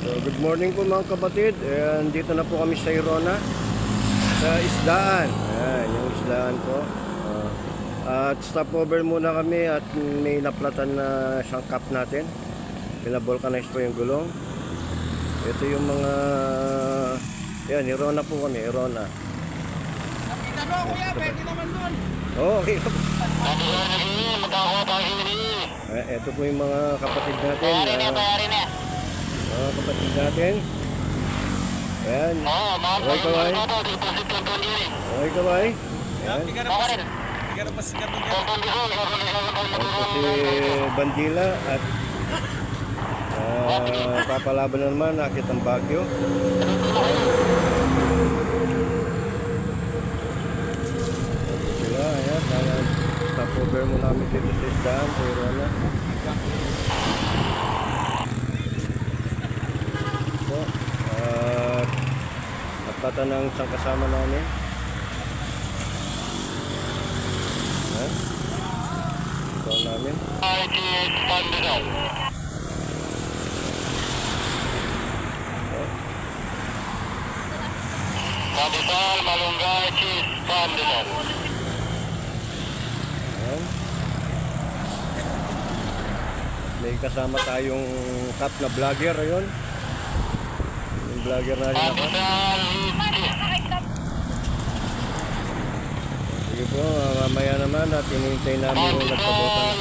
So, good morning po mga kapatid. Dito na po kami sa Irona, sa isdaan. Ayan, yung isdaan po. At stopover muna kami at may naplatan na siyang cap natin. Pinavulcanize po yung gulong. Ito yung mga... Ayan, Irona po kami, Irona. Nakita mo kuya, pwede naman dun. Oo, okay. Ito po yung mga kapatid natin. Mga kapatid natin. Ayan. Okay, kaway. Okay, kaway. Ayan. Hindi ka na pasikat dun yan. Ito si Bandila at papalaban na naman, nakit ang Baguio. Sila, ayan. Stopover mo namin dito sa isdaan, sa Irona. So, napatan ng isang kasama namin. Ayan. Ito namin. Capital, Malunggay, Cheese, Pandesal. Ayan. May kasama tayong top na vlogger, ayun. Yung vlogger natin ako. Pandesal, Sige po, mamaya naman at hinihintay namin yung nagpabotang